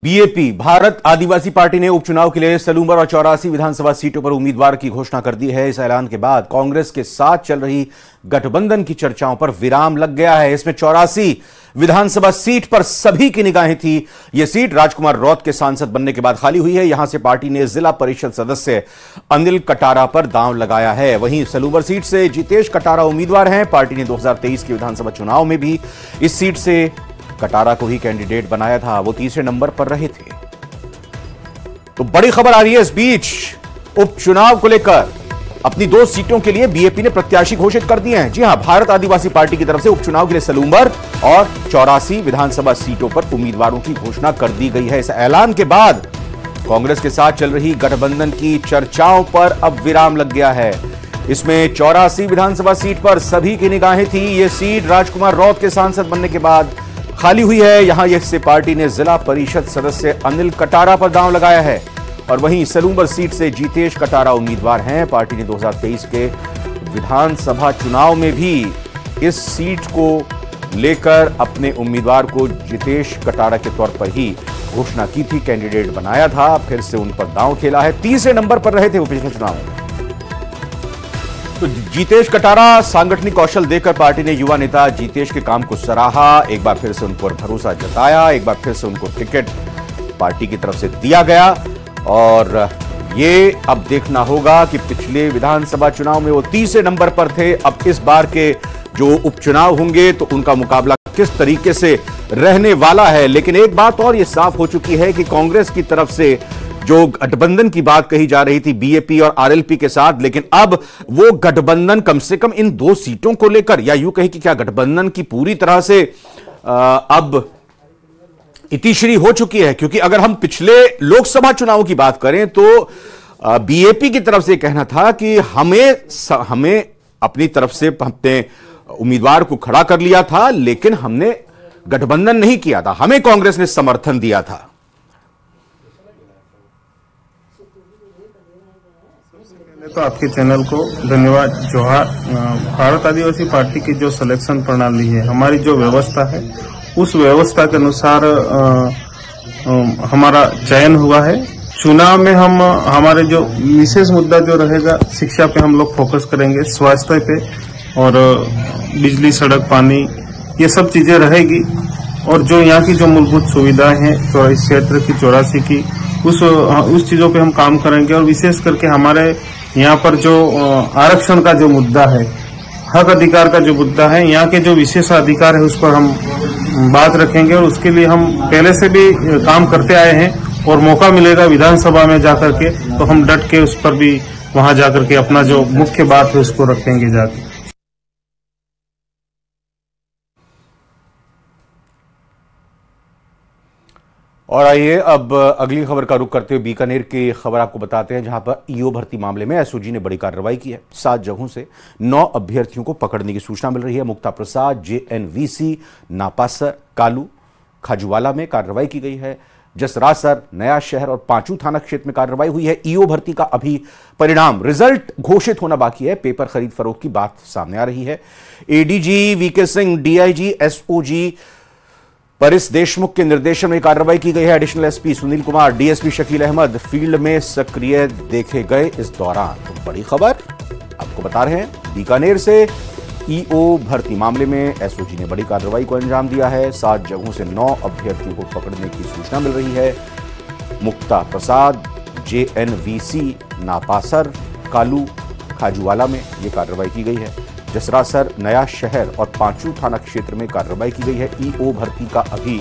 BAP Bharat आदिवासी party ने उपचुनाव के लिए सलूंबर और 84 विधानसभा सीटों पर उम्मीदवार की घोषणा कर दी है। इस ऐलान के बाद कांग्रेस के साथ चल रही गठबंधन की चर्चाओं पर विराम लग गया है। इसमें 84 विधानसभा सीट पर सभी की निगाहें थी। यह सीट राजकुमार रौत के सांसद बनने के बाद खाली हुई है। यहां से पार्टी ने जिला परिषद सदस्य अनिल कटारा पर दांव लगाया है। वहीं सलूंबर सीट से जितेश कटारा उम्मीदवार हैं। पार्टी ने 2023 के विधानसभा चुनाव में भी इस सीट से कटारा को ही कैंडिडेट बनाया था। वो तीसरे नंबर पर रहे थे। तो बड़ी खबर आ रही है इस बीच उपचुनाव को लेकर। अपनी 2 सीटों के लिए बीएपी ने प्रत्याशी घोषित कर दिए हैं। जी हां, भारत आदिवासी पार्टी की तरफ से उपचुनाव के लिए सलूंबर और 84 विधानसभा सीटों पर उम्मीदवारों की घोषणा कर दी गई है। इस ऐलान के बाद कांग्रेस के साथ चल रही गठबंधन की चर्चाओं पर अब विराम लग गया है। इसमें 84 विधानसभा सीट पर सभी की निगाहें थी। यह सीट राजकुमार रौत के सांसद बनने के बाद खाली हुई है। यहां इससे पार्टी ने जिला परिषद सदस्य अनिल कटारा पर दांव लगाया है। और वहीं सलूंबर सीट से जितेश कटारा उम्मीदवार हैं। पार्टी ने 2023 के विधानसभा चुनाव में भी इस सीट को लेकर अपने उम्मीदवार को जितेश कटारा के तौर पर ही घोषणा की थी, कैंडिडेट बनाया था। फिर से उन पर दांव खेला है। तीसरे नंबर पर रहे थे वो पिछले चुनाव में। तो जितेश कटारा सांगठनिक कौशल देकर पार्टी ने युवा नेता जितेश के काम को सराहा। एक बार फिर से उन पर भरोसा जताया। एक बार फिर से उनको टिकट पार्टी की तरफ से दिया गया। और ये अब देखना होगा कि पिछले विधानसभा चुनाव में वो तीसरे नंबर पर थे। अब इस बार के जो उपचुनाव होंगे तो उनका मुकाबला किस तरीके से रहने वाला है। लेकिन एक बात और ये साफ हो चुकी है कि कांग्रेस की तरफ से जो गठबंधन की बात कही जा रही थी बीएपी और आरएलपी के साथ, लेकिन अब वो गठबंधन कम से कम इन 2 सीटों को लेकर, या यूं कहें कि क्या गठबंधन की पूरी तरह से अब इतिश्री हो चुकी है। क्योंकि अगर हम पिछले लोकसभा चुनाव की बात करें तो बीएपी की तरफ से कहना था कि हमें अपनी तरफ से अपने उम्मीदवार को खड़ा कर लिया था, लेकिन हमने गठबंधन नहीं किया था, हमें कांग्रेस ने समर्थन दिया था। तो आपके चैनल को धन्यवाद। जोहार। भारत आदिवासी पार्टी की जो सिलेक्शन प्रणाली है, हमारी जो व्यवस्था है, उस व्यवस्था के अनुसार हमारा चयन हुआ है। चुनाव में हम हमारे जो विशेष मुद्दा जो रहेगा, शिक्षा पे हम लोग फोकस करेंगे, स्वास्थ्य पे और बिजली, सड़क, पानी, ये सब चीजें रहेगी। और जो यहाँ की जो मूलभूत सुविधाएं हैं तो इस क्षेत्र की 84 की, उस चीजों पे हम काम करेंगे। और विशेष करके हमारे यहाँ पर जो आरक्षण का जो मुद्दा है, हक अधिकार का जो मुद्दा है, यहाँ के जो विशेष अधिकार है उस पर हम बात रखेंगे। और उसके लिए हम पहले से भी काम करते आए हैं और मौका मिलेगा विधानसभा में जाकर के तो हम डट के उस पर भी वहां जाकर के अपना जो मुख्य बात है उसको रखेंगे जाके। और आइए अब अगली खबर का रुख करते हुए बीकानेर की खबर आपको बताते हैं, जहां पर ईओ भर्ती मामले में एसओजी ने बड़ी कार्रवाई की है। 7 जगहों से 9 अभ्यर्थियों को पकड़ने की सूचना मिल रही है। मुक्ता प्रसाद, जेएनवीसी, नापासर, कालू, खाजूवाला में कार्रवाई की गई है। जसरासर, नया शहर और पांचू थाना क्षेत्र में कार्रवाई हुई है। ईओ भर्ती का अभी परिणाम, रिजल्ट घोषित होना बाकी है। पेपर खरीद फरोख्त की बात सामने आ रही है। ADG VK Singh, DIG SOG Paris Deshmukh के निर्देशन में कार्रवाई की गई है। Additional SP Sunil Kumar, DSP Shakil Ahmed field में सक्रिय देखे गए इस दौरान। तो बड़ी खबर आपको बता रहे हैं बीकानेर से। ईओ भर्ती मामले में एसओजी ने बड़ी कार्रवाई को अंजाम दिया है। 7 जगहों से 9 अभ्यर्थियों को पकड़ने की सूचना मिल रही है। मुक्ता प्रसाद, जेएनवीसी, नापासर, कालू, खाजूवाला में यह कार्रवाई की गई है। जसरासर, नया शहर और पांचू थाना क्षेत्र में कार्रवाई की गई है। ईओ भर्ती का अभी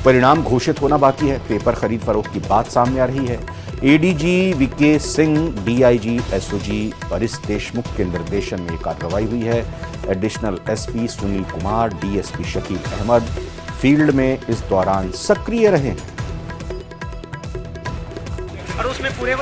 परिणाम घोषित होना बाकी है। पेपर खरीद फरोख्त की बात सामने आ रही है। ADG VK Singh, DIG SOG Paris Deshmukh के निर्देशन में कार्रवाई हुई है। Additional SP Sunil Kumar, DSP Shakil Ahmed field में इस दौरान सक्रिय रहे। और उसमें पूरे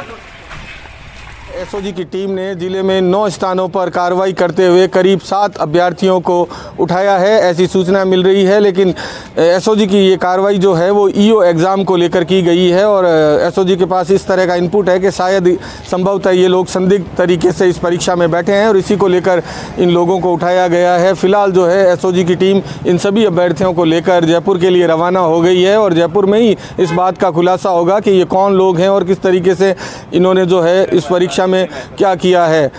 एसओजी की टीम ने जिले में 9 स्थानों पर कार्रवाई करते हुए करीब 7 अभ्यर्थियों को उठाया है, ऐसी सूचना मिल रही है। लेकिन एसओजी की ये कार्रवाई जो है वो ईओ एग्ज़ाम को लेकर की गई है और एसओजी के पास इस तरह का इनपुट है कि शायद संभवतः ये लोग संदिग्ध तरीके से इस परीक्षा में बैठे हैं और इसी को लेकर इन लोगों को उठाया गया है। फिलहाल जो है एसओजी की टीम इन सभी अभ्यर्थियों को लेकर जयपुर के लिए रवाना हो गई है और जयपुर में ही इस बात का खुलासा होगा कि ये कौन लोग हैं और किस तरीके से इन्होंने जो है इस परीक्षा में क्या किया है।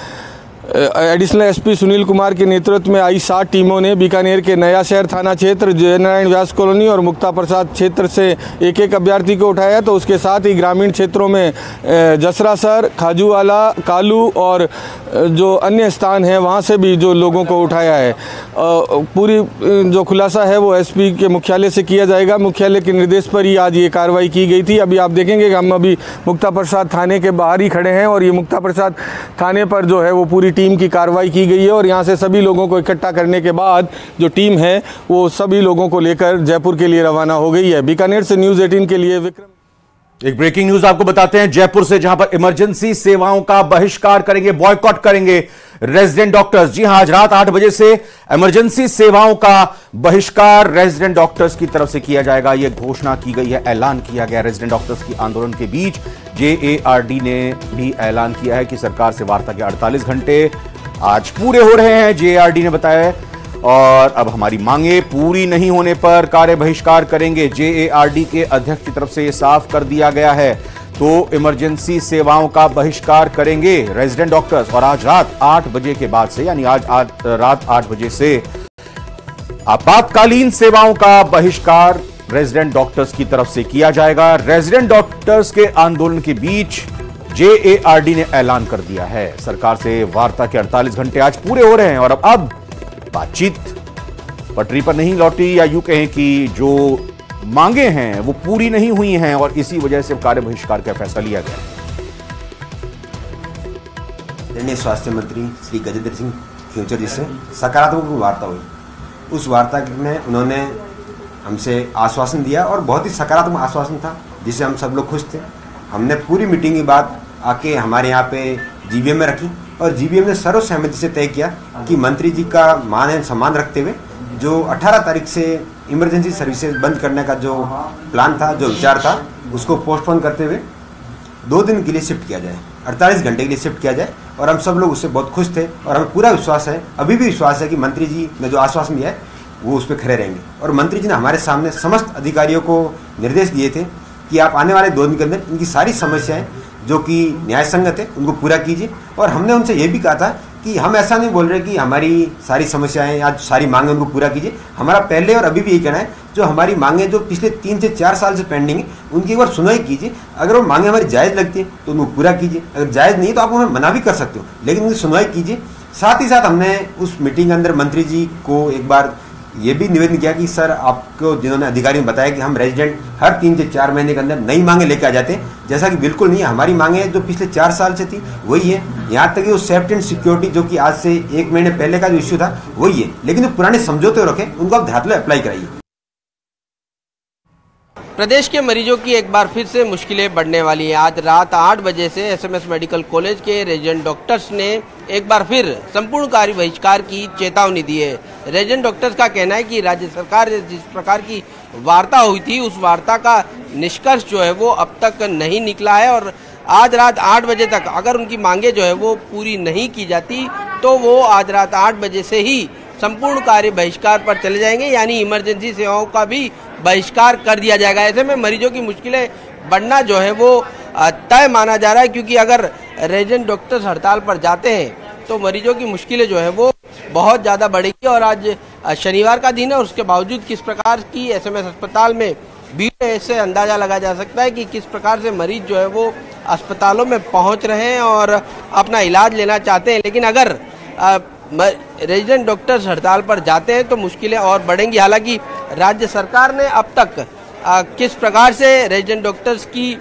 एडिशनल एसपी सुनील कुमार के नेतृत्व में आई 7 टीमों ने बीकानेर के नया शहर थाना क्षेत्र, जयनारायण व्यास कॉलोनी और मुक्ता प्रसाद क्षेत्र से एक अभ्यर्थी को उठाया, तो उसके साथ ही ग्रामीण क्षेत्रों में जसरासर, खाजूवाला, कालू और जो अन्य स्थान हैं वहां से भी जो लोगों को उठाया है। पूरी जो खुलासा है वो एसपी के मुख्यालय से किया जाएगा। मुख्यालय के निर्देश पर ही आज ये कार्रवाई की गई थी। अभी आप देखेंगे कि हम अभी मुक्ता प्रसाद थाने के बाहर ही खड़े हैं और ये मुक्ता प्रसाद थाने पर जो है वो पूरी टीम की कार्रवाई की गई है और यहाँ से सभी लोगों को इकट्ठा करने के बाद जो टीम है वो सभी लोगों को लेकर जयपुर के लिए रवाना हो गई है। बीकानेर से न्यूज़ 18 के लिए विक्रम। एक ब्रेकिंग न्यूज आपको बताते हैं जयपुर से, जहां पर इमरजेंसी सेवाओं का बहिष्कार करेंगे, बॉयकॉट करेंगे रेजिडेंट डॉक्टर्स। जी हां, आज रात 8 बजे से इमरजेंसी सेवाओं का बहिष्कार रेजिडेंट डॉक्टर्स की तरफ से किया जाएगा। यह घोषणा की गई है, ऐलान किया गया रेजिडेंट डॉक्टर्स की आंदोलन के बीच। जेएआरडी ने भी ऐलान किया है कि सरकार से वार्ता के 48 घंटे आज पूरे हो रहे हैं, जेएआरडी ने बताया है, और अब हमारी मांगे पूरी नहीं होने पर कार्य बहिष्कार करेंगे। जेएआरडी के अध्यक्ष की तरफ से यह साफ कर दिया गया है, तो इमरजेंसी सेवाओं का बहिष्कार करेंगे रेजिडेंट डॉक्टर्स। और आज रात 8 बजे के बाद से, यानी आज रात 8 बजे से आपातकालीन सेवाओं का बहिष्कार रेजिडेंट डॉक्टर्स की तरफ से किया जाएगा। रेजिडेंट डॉक्टर्स के आंदोलन के बीच जेएआरडी ने ऐलान कर दिया है, सरकार से वार्ता के 48 घंटे आज पूरे हो रहे हैं और अब बातचीत पटरी पर नहीं लौटी, या यूं कहें कि जो मांगे हैं वो पूरी नहीं हुई हैं और इसी वजह से कार्य बहिष्कार का फैसला लिया गया। माननीय स्वास्थ्य मंत्री श्री गजेंद्र सिंह फ्यूचर जी से सकारात्मक वार्ता हुई। उस वार्ता में उन्होंने हमसे आश्वासन दिया और बहुत ही सकारात्मक आश्वासन था, जिससे हम सब लोग खुश थे। हमने पूरी मीटिंग की बात आके हमारे यहाँ पे जीबीएम में रखी और जीबीएम ने सर्वसहमति से तय किया कि मंत्री जी का मान एवं सम्मान रखते हुए जो 18 तारीख से इमरजेंसी सर्विसेज बंद करने का जो प्लान था, जो विचार था, उसको पोस्टपोन करते हुए 2 दिन के लिए शिफ्ट किया जाए, 48 घंटे के लिए शिफ्ट किया जाए। और हम सब लोग उससे बहुत खुश थे और हमें पूरा विश्वास है, अभी भी विश्वास है कि मंत्री जी ने जो आश्वासन दिया है वो उस पर खड़े रहेंगे। और मंत्री जी ने हमारे सामने समस्त अधिकारियों को निर्देश दिए थे कि आप आने वाले 2 दिन के अंदर इनकी सारी समस्याएं जो कि न्याय संगत है उनको पूरा कीजिए। और हमने उनसे ये भी कहा था कि हम ऐसा नहीं बोल रहे कि हमारी सारी समस्याएं या सारी मांगें उनको पूरा कीजिए। हमारा पहले और अभी भी यही कहना है, जो हमारी मांगें जो पिछले 3 से 4 साल से पेंडिंग है उनकी एक बार सुनवाई कीजिए। अगर वो मांगें हमारी जायज़ लगती है तो उनको पूरा कीजिए, अगर जायज़ नहीं तो आप हमें मना भी कर सकते हो, लेकिन उनकी सुनवाई कीजिए। साथ ही साथ हमने उस मीटिंग के अंदर मंत्री जी को एक बार ये भी निवेदन किया कि सर, आपको जिन्होंने अधिकारी ने बताया कि हम रेजिडेंट हर 3 से 4 महीने के अंदर नई मांगे लेकर आ जाते हैं, जैसा कि बिल्कुल नहीं है। हमारी मांगे जो पिछले 4 साल से थी वही है। यहाँ तक कि वो सेफ्टी एंड सिक्योरिटी जो कि आज से 1 महीने पहले का जो इश्यू था वही है, लेकिन जो पुराने समझौते रखें उनको आप धातु अप्लाई कराइए। प्रदेश के मरीजों की एक बार फिर से मुश्किलें बढ़ने वाली हैं। आज रात 8 बजे से एसएमएस मेडिकल कॉलेज के रेजिडेंट डॉक्टर्स ने एक बार फिर संपूर्ण कार्य बहिष्कार की चेतावनी दी है। रेजिडेंट डॉक्टर्स का कहना है कि राज्य सरकार जिस प्रकार की वार्ता हुई थी उस वार्ता का निष्कर्ष जो है वो अब तक नहीं निकला है और आज रात 8 बजे तक अगर उनकी मांगे जो है वो पूरी नहीं की जाती तो वो आज रात 8 बजे से ही संपूर्ण कार्य बहिष्कार पर चले जाएंगे, यानी इमरजेंसी सेवाओं का भी बहिष्कार कर दिया जाएगा। ऐसे में मरीजों की मुश्किलें बढ़ना जो है वो तय माना जा रहा है, क्योंकि अगर रेजिडेंट डॉक्टर्स हड़ताल पर जाते हैं तो मरीजों की मुश्किलें जो है वो बहुत ज़्यादा बढ़ेगी। और आज शनिवार का दिन है और उसके बावजूद किस प्रकार की एसएमएस अस्पताल में भीड़ है, इससे अंदाज़ा लगाया जा सकता है कि किस प्रकार से मरीज जो है वो अस्पतालों में पहुँच रहे हैं और अपना इलाज लेना चाहते हैं। लेकिन अगर रेजिडेंट डॉक्टर्स हड़ताल पर जाते हैं तो मुश्किलें और बढ़ेंगी। हालांकि राज्य सरकार ने अब तक किस प्रकार से रेजिडेंट डॉक्टर्स की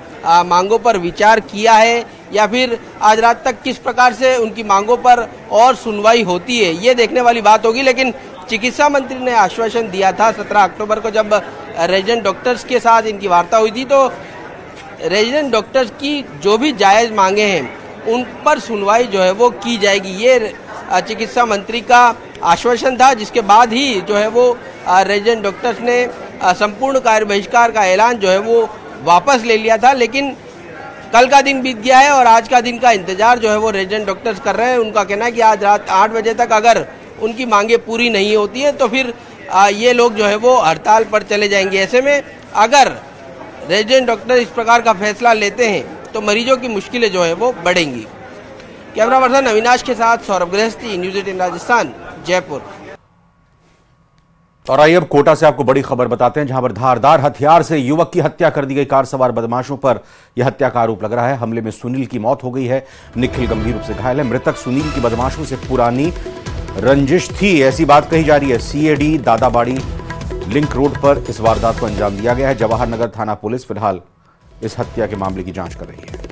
मांगों पर विचार किया है या फिर आज रात तक किस प्रकार से उनकी मांगों पर और सुनवाई होती है, ये देखने वाली बात होगी। लेकिन चिकित्सा मंत्री ने आश्वासन दिया था 17 अक्टूबर को, जब रेजिडेंट डॉक्टर्स के साथ इनकी वार्ता हुई थी, तो रेजिडेंट डॉक्टर्स की जो भी जायज़ मांगे हैं उन पर सुनवाई जो है वो की जाएगी। ये चिकित्सा मंत्री का आश्वासन था, जिसके बाद ही जो है वो रेजिडेंट डॉक्टर्स ने संपूर्ण कार्य बहिष्कार का ऐलान जो है वो वापस ले लिया था। लेकिन कल का दिन बीत गया है और आज का दिन का इंतजार जो है वो रेजिडेंट डॉक्टर्स कर रहे हैं। उनका कहना है कि आज रात 8 बजे तक अगर उनकी मांगे पूरी नहीं होती है तो फिर ये लोग जो है वो हड़ताल पर चले जाएंगे। ऐसे में अगर रेजिडेंट डॉक्टर इस प्रकार का फैसला लेते हैं तो मरीजों की मुश्किलें जो है वो बढ़ेंगी। कैमरा पर्सन अविनाश के साथ सौरभ गृहस्थी, न्यूज़ 18 राजस्थान, जयपुर। और आइए अब कोटा से आपको बड़ी खबर बताते हैं, जहां पर धारदार हथियार से युवक की हत्या कर दी गई। कार सवार बदमाशों पर यह हत्या का आरोप लग रहा है। हमले में सुनील की मौत हो गई है, निखिल गंभीर रूप से घायल है। मृतक सुनील की बदमाशों से पुरानी रंजिश थी, ऐसी बात कही जा रही है। सीएडी दादाबाड़ी लिंक रोड पर इस वारदात को अंजाम दिया गया है। जवाहर नगर थाना पुलिस फिलहाल इस हत्या के मामले की जांच कर रही है।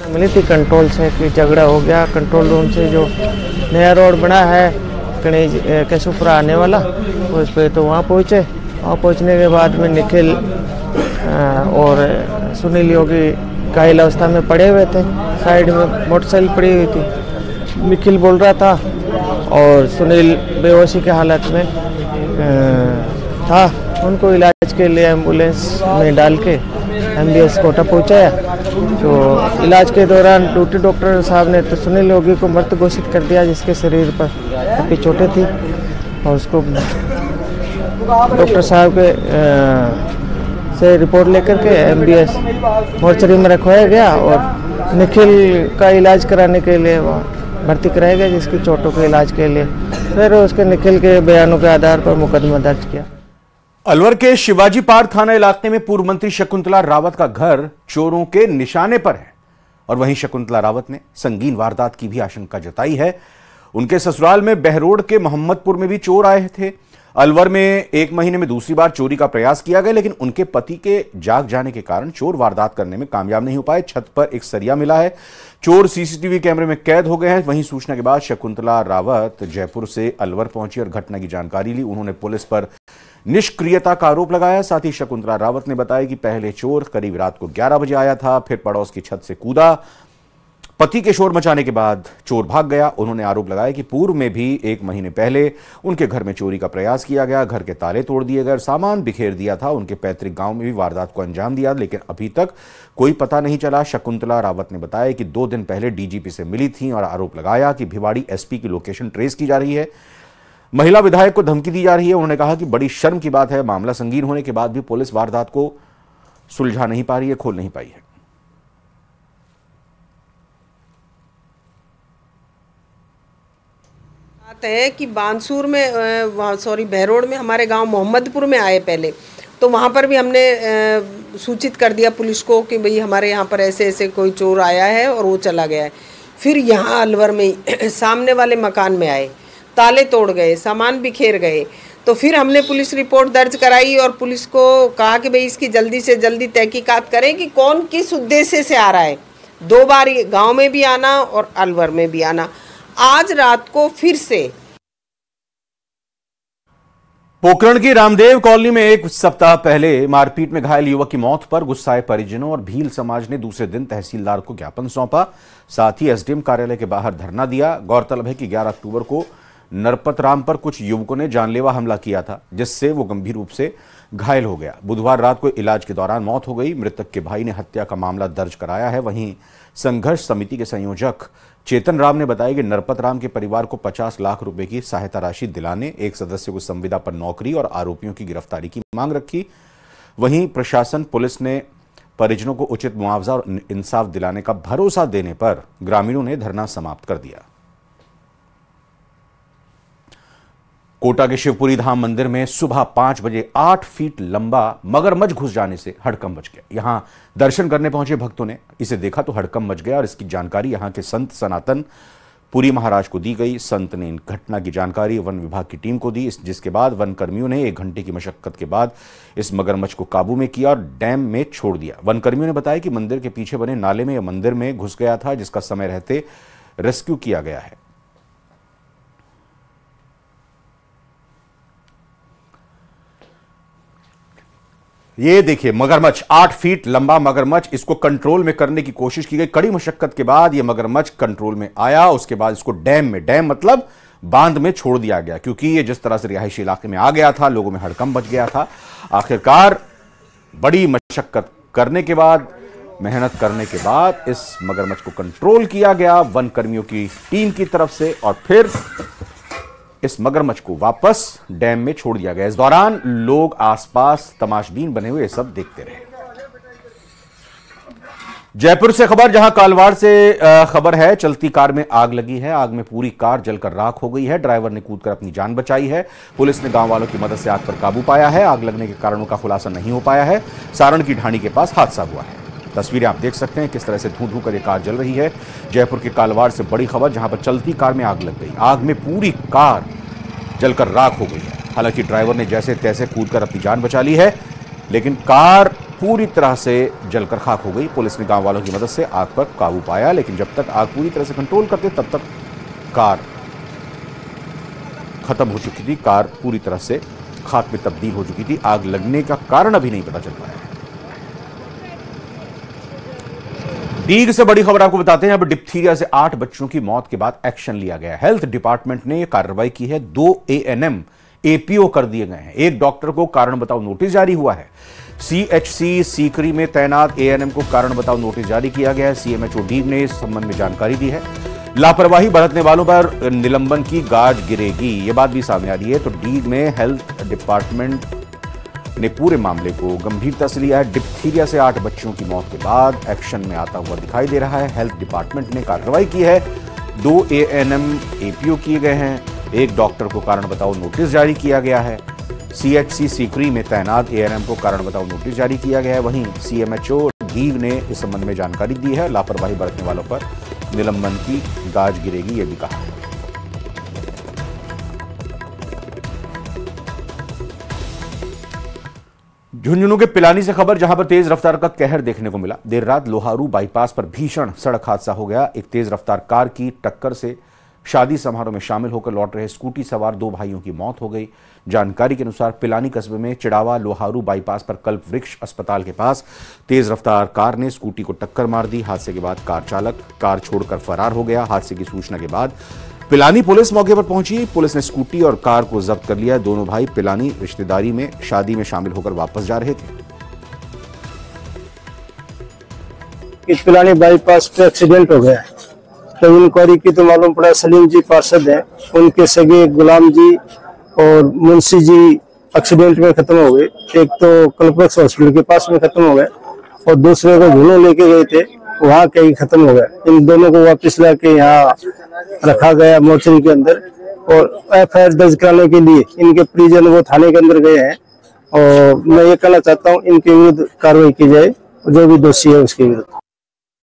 मिली थी कंट्रोल से कि झगड़ा हो गया। कंट्रोल रूम से जो नया रोड बना है कणेज केशुपुरा आने वाला, उस पर तो वहाँ पहुँचे। वहाँ पहुँचने के बाद में निखिल और सुनील योगी घायल अवस्था में पड़े हुए थे। साइड में मोटरसाइकिल पड़ी हुई थी। निखिल बोल रहा था और सुनील बेहोशी के हालत में था। उनको इलाज के लिए एम्बुलेंस में डाल के एमबीएस कोटा पहुंचाया। तो इलाज के दौरान ड्यूटी डॉक्टर साहब ने तो सुनील योगी को मृत घोषित कर दिया, जिसके शरीर पर काफ़ी चोटें थी। और उसको डॉक्टर साहब के से रिपोर्ट लेकर के एमबीएस मोर्चरी में रखवाया गया और निखिल का इलाज कराने के लिए वहाँ भर्ती कराया गया, जिसकी चोटों के इलाज के लिए। फिर उसके निखिल के बयानों के आधार पर मुकदमा दर्ज किया। अलवर के शिवाजी पार्क थाना इलाके में पूर्व मंत्री शकुंतला रावत का घर चोरों के निशाने पर है और वहीं शकुंतला रावत ने संगीन वारदात की भी आशंका जताई है। उनके ससुराल में बहरोड के मोहम्मदपुर में भी चोर आए थे। अलवर में 1 महीने में दूसरी बार चोरी का प्रयास किया गया, लेकिन उनके पति के जाग जाने के कारण चोर वारदात करने में कामयाब नहीं हो पाए। छत पर एक सरिया मिला है। चोर सीसीटीवी कैमरे में कैद हो गए हैं। वहीं सूचना के बाद शकुंतला रावत जयपुर से अलवर पहुंची और घटना की जानकारी ली। उन्होंने पुलिस पर निष्क्रियता का आरोप लगाया। साथ ही शकुंतला रावत ने बताया कि पहले चोर करीब रात को 11 बजे आया था, फिर पड़ोस की छत से कूदा। पति के शोर मचाने के बाद चोर भाग गया। उन्होंने आरोप लगाया कि पूर्व में भी 1 महीने पहले उनके घर में चोरी का प्रयास किया गया, घर के ताले तोड़ दिए गए, सामान बिखेर दिया था। उनके पैतृक गांव में भी वारदात को अंजाम दिया, लेकिन अभी तक कोई पता नहीं चला। शकुंतला रावत ने बताया कि 2 दिन पहले डीजीपी से मिली थी और आरोप लगाया कि भिवाड़ी एसपी की लोकेशन ट्रेस की जा रही है। महिला विधायक को धमकी दी जा रही है। उन्होंने कहा कि बड़ी शर्म की बात है, मामला संगीन होने के बाद भी पुलिस वारदात को सुलझा नहीं पा रही है, खोल नहीं पाई है। है कि बानसूर में बहरोड में हमारे गांव मोहम्मदपुर में आए पहले, तो वहां पर भी हमने सूचित कर दिया पुलिस को कि भाई हमारे यहाँ पर ऐसे ऐसे कोई चोर आया है और वो चला गया है। फिर यहाँ अलवर में सामने वाले मकान में आए, ताले तोड़ गए, सामान बिखेर गए। तो फिर हमने पुलिस रिपोर्ट दर्ज कराई और पुलिस को कहा कि भाई इसकी जल्दी से जल्दी तहकीकात करें कि कौन किस उद्देश्य से आ रहा है। 2 बार गांव में भी आना और अलवर में भी आना। आज रात को फिर से पोखरण की रामदेव कॉलोनी में 1 सप्ताह पहले मारपीट में घायल युवक की मौत पर गुस्साए परिजनों और भील समाज ने दूसरे दिन तहसीलदार को ज्ञापन सौंपा। साथ ही एसडीएम कार्यालय के बाहर धरना दिया। गौरतलब है कि 11 अक्टूबर को नरपत राम पर कुछ युवकों ने जानलेवा हमला किया था, जिससे वो गंभीर रूप से घायल हो गया। बुधवार रात को इलाज के दौरान मौत हो गई। मृतक के भाई ने हत्या का मामला दर्ज कराया है। वहीं संघर्ष समिति के संयोजक चेतन राम ने बताया कि नरपत राम के परिवार को 50 लाख रुपए की सहायता राशि दिलाने, एक सदस्य को संविदा पर नौकरी और आरोपियों की गिरफ्तारी की मांग रखी। वहीं प्रशासन पुलिस ने परिजनों को उचित मुआवजा और इंसाफ दिलाने का भरोसा देने पर ग्रामीणों ने धरना समाप्त कर दिया। कोटा के शिवपुरी धाम मंदिर में सुबह 5 बजे 8 फीट लंबा मगरमच्छ घुस जाने से हड़कंप मच गया। यहां दर्शन करने पहुंचे भक्तों ने इसे देखा तो हड़कंप मच गया और इसकी जानकारी यहां के संत सनातन पुरी महाराज को दी गई। संत ने इन घटना की जानकारी वन विभाग की टीम को दी, जिसके बाद वन कर्मियों ने 1 घंटे की मशक्कत के बाद इस मगरमच्छ को काबू में किया और डैम में छोड़ दिया। वन कर्मियों ने बताया कि मंदिर के पीछे बने नाले में यह मंदिर में घुस गया था, जिसका समय रहते रेस्क्यू किया गया है। ये देखिए मगरमच्छ, 8 फीट लंबा मगरमच्छ, इसको कंट्रोल में करने की कोशिश की गई। कड़ी मशक्कत के बाद ये मगरमच्छ कंट्रोल में आया। उसके बाद इसको डैम मतलब बांध में छोड़ दिया गया, क्योंकि ये जिस तरह से रिहायशी इलाके में आ गया था, लोगों में हड़कंप मच गया था। आखिरकार बड़ी मशक्कत करने के बाद, मेहनत करने के बाद इस मगरमच्छ को कंट्रोल किया गया वन कर्मियों की टीम की तरफ से, और फिर इस मगरमच्छ को वापस डैम में छोड़ दिया गया। इस दौरान लोग आसपास तमाशबीन बने हुए सब देखते रहे। जयपुर से खबर, जहां कालवाड़ से खबर है, चलती कार में आग लगी है। आग में पूरी कार जलकर राख हो गई है। ड्राइवर ने कूदकर अपनी जान बचाई है। पुलिस ने गांव वालों की मदद से आग पर काबू पाया है। आग लगने के कारणों का खुलासा नहीं हो पाया है। सारण की ढाणी के पास हादसा हुआ है। तस्वीरें आप देख सकते हैं किस तरह से धू कर ये कार जल रही है। जयपुर के कालवाड़ से बड़ी खबर, जहां पर चलती कार में आग लग गई। आग में पूरी कार जलकर राख हो गई है। हालांकि ड्राइवर ने जैसे तैसे कूदकर अपनी जान बचा ली है, लेकिन कार पूरी तरह से जलकर खाक हो गई। पुलिस ने गांव वालों की मदद से आग पर काबू पाया, लेकिन जब तक आग पूरी तरह से कंट्रोल करते तब तक कार खत्म हो चुकी थी। कार पूरी तरह से खाक में तब्दील हो चुकी थी। आग लगने का कारण अभी नहीं पता चल पाया। डीग से बड़ी खबर आपको बताते हैं। अब डिप्थीरिया से 8 बच्चों की मौत के बाद एक्शन लिया गया। हेल्थ डिपार्टमेंट ने कार्रवाई की है। 2 ANM APO कर दिए गए हैं। एक डॉक्टर को कारण बताओ नोटिस जारी हुआ है। CHC सीकरी में तैनात ANM को कारण बताओ नोटिस जारी किया गया है। CMHO डीग ने इस संबंध में जानकारी दी है। लापरवाही बरतने वालों पर निलंबन की गाज गिरेगी, यह बात भी सामने आ रही है। तो डीग में हेल्थ डिपार्टमेंट ने पूरे मामले को गंभीरता से लिया है। डिप्थीरिया से 8 बच्चों की मौत के बाद एक्शन में आता हुआ दिखाई दे रहा है। हेल्थ डिपार्टमेंट ने कार्रवाई की है। 2 ANM APO किए गए हैं। एक डॉक्टर को कारण बताओ नोटिस जारी किया गया है। CHC सीकरी में तैनात ANM को कारण बताओ नोटिस जारी किया गया है। वहीं CMHO डीग ने इस संबंध में जानकारी दी है। लापरवाही बरतने वालों पर निलंबन की गाज गिरेगी, यह भी कहा है। झुंझुनू के पिलानी से खबर, जहां पर तेज रफ्तार का कहर देखने को मिला। देर रात लोहारू बाईपास पर भीषण सड़क हादसा हो गया। एक तेज रफ्तार कार की टक्कर से शादी समारोह में शामिल होकर लौट रहे स्कूटी सवार 2 भाइयों की मौत हो गई। जानकारी के अनुसार पिलानी कस्बे में चिड़ावा लोहारू बाईपास पर कल्प वृक्ष अस्पताल के पास तेज रफ्तार कार ने स्कूटी को टक्कर मार दी। हादसे के बाद कार चालक कार छोड़कर फरार हो गया। हादसे की सूचना के बाद पिलानी पुलिस मौके पर पहुंची। पुलिस ने स्कूटी और कार को जब्त कर लिया। दोनों भाई पिलानी रिश्तेदारी में शादी में शामिल होकर वापस जा रहे थे। पिलानी बाईपास पे एक्सीडेंट हो गया। तो इंक्वायरी की तो मालूम पड़ा सलीम जी पार्षद है, उनके सगे गुलाम जी और मुंशी जी एक्सीडेंट में खत्म हो गए। एक तो कल्पवृक्ष हॉस्पिटल के पास में खत्म हो गए और दूसरे को झुंझुनू लेके गए थे, वहाँ कहीं खत्म हो गया। इन दोनों को वापस लाके यहाँ रखा गया मोर्चरी के अंदर, और FIR दर्ज कराने के लिए इनके परिजन वो थाने के अंदर गए हैं। और मैं ये कहना चाहता हूँ इनके विरुद्ध कार्रवाई की जाए, जो भी दोषी है उसके विरुद्ध।